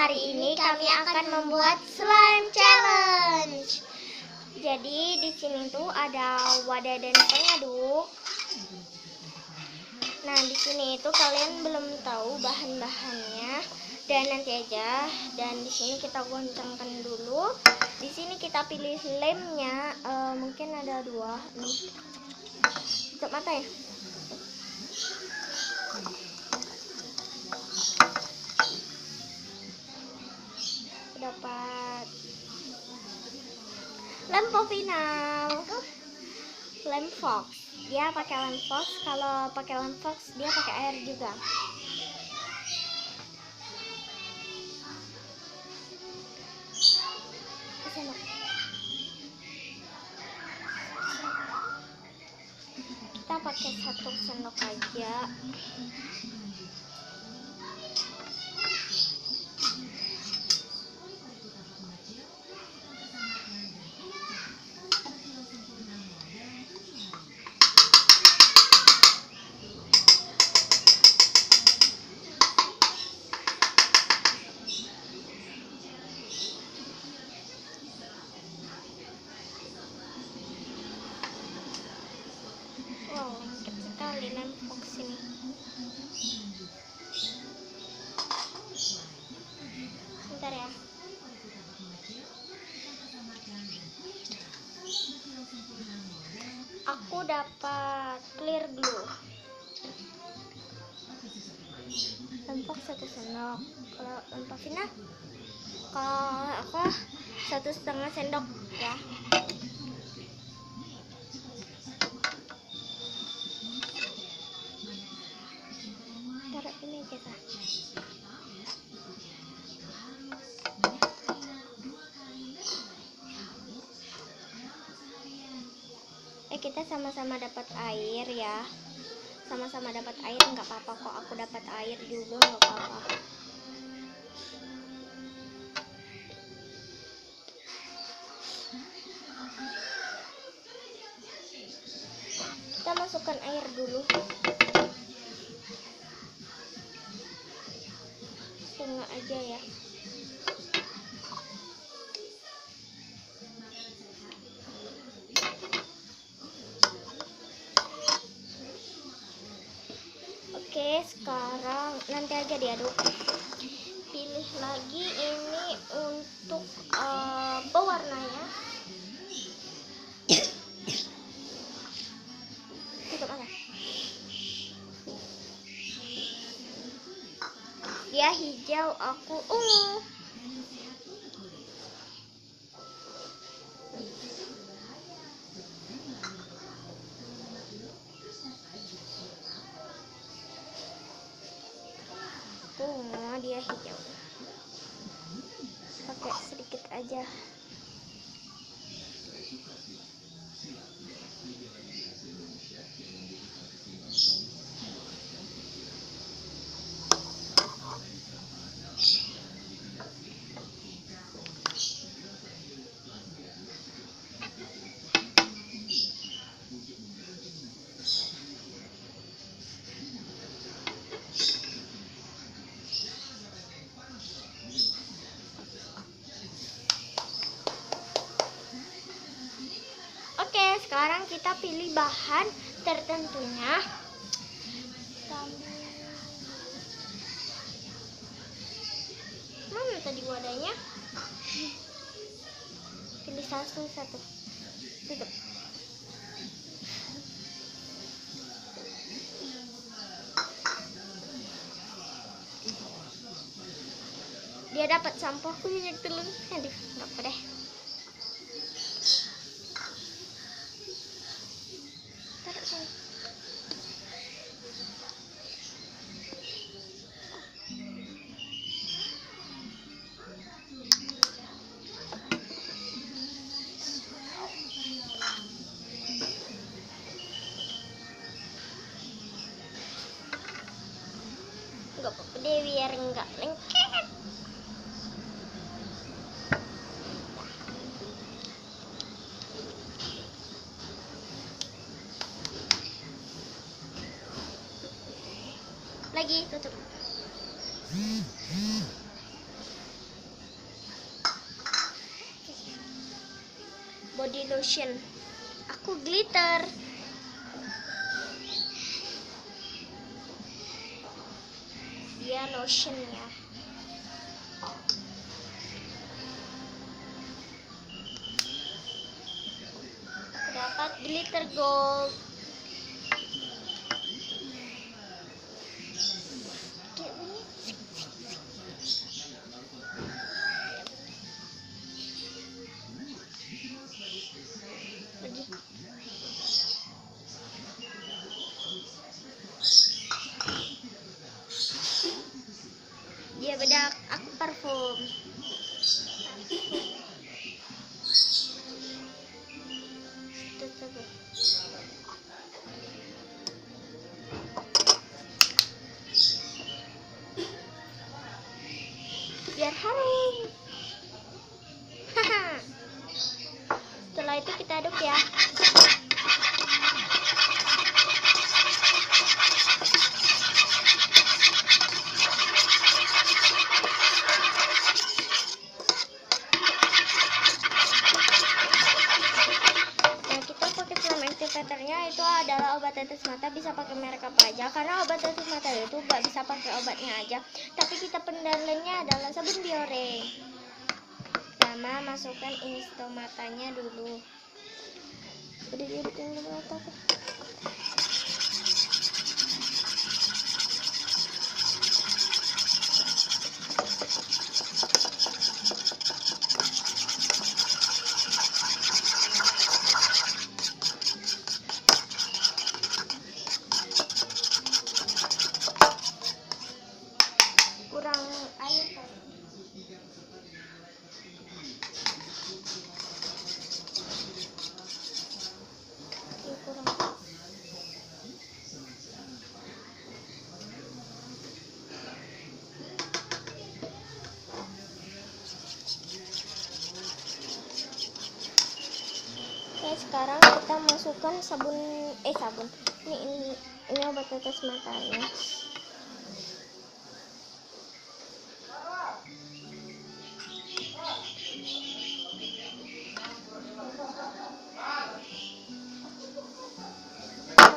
hari ini kami akan membuat slime challenge. Jadi di sini tuh ada wadah dan pengaduk. Nah, di sini itu kalian belum tahu bahan-bahannya dan nanti aja. Dan di sini kita goncangkan dulu. Di sini kita pilih lemnya, mungkin ada 2 nih. Tutup mata ya. Dapat lem final, lem fox. Dia pakai lem fox. Kalau pakai lem fox dia pakai air juga. Sendok. Kita pakai 1 sendok aja. Wow, lengkap sekali lem fox ini. Bentar ya. Aku dapat clear glue. Lem fox 1 sendok. Kalau lem Pavina, kalau aku 1,5 sendok ya. Taruh ini aja Kak. Kita sama-sama dapat air ya. Sama-sama dapat air nggak apa-apa kok. Aku dapat air juga nggak apa-apa. Kita masukkan air dulu. Setengah aja ya. Oke, sekarang nanti aja diaduk. Pilih lagi ini untuk pewarnanya. Tutup aja. Dia hijau, aku ungu. Dia hijau. Pakai sedikit aja. Sekarang kita pilih bahan tertentunya. Mana tadi wadahnya? Pilih satu. Tutup. Dia dapat sampah, aku minyak telur. Aduh, nggak apa deh. Nggak apa-apa deh, biar nggak lengket. Lagi tutup. body lotion. Aku glitter. Dia lotionnya. Dapat glitter gold. Dia bedak, aku parfum. Biar harum. Setelah itu kita aduk ya. Activatornya itu adalah obat tetes mata, bisa pakai merek apa aja, karena obat tetes mata itu nggak bisa pakai obatnya aja, tapi kita pendalamnya adalah sabun Biore. Pertama masukkan instomatanya dulu. Udah dibikin mata. Kurang air kan? Kurang. Oke, sekarang kita masukkan sabun. Ini obat tetes matanya.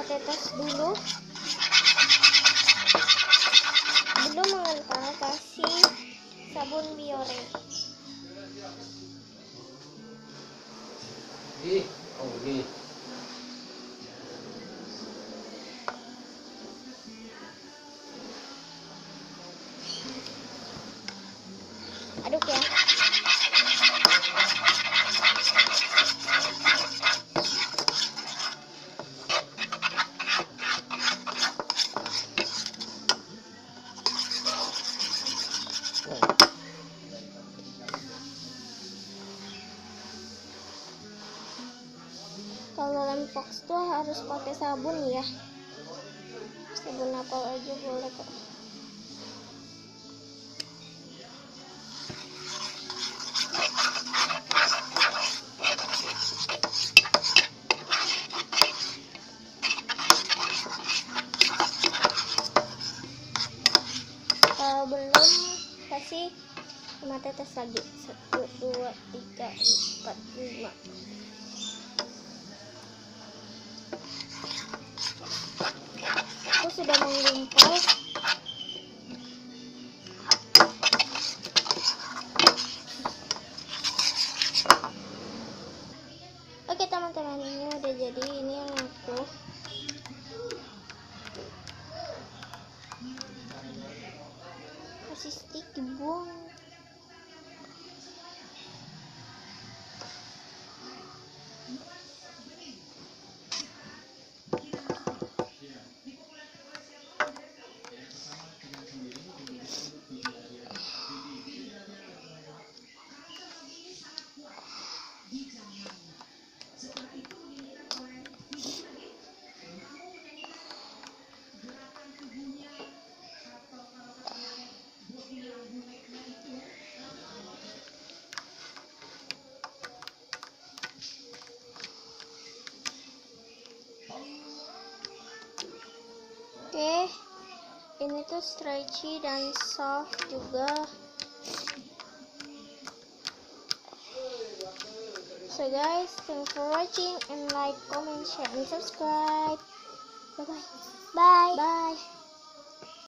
Tetes dulu, belum mengental, kasih sabun Biore. Aduk ya. Kalau lempox tuh harus pakai sabun ya. Sabun apa aja boleh kok. Kalau belum, kasih 5 tetes lagi. 1, 2, 3, 4, 5. Aku sudah menggumpal. Oke teman-teman, ini udah jadi. Ini yang aku kasih stick dibuang. Oke, ini tuh stretchy dan soft juga. So guys, thanks for watching and like, comment, share, and subscribe. Bye bye. Bye. Bye.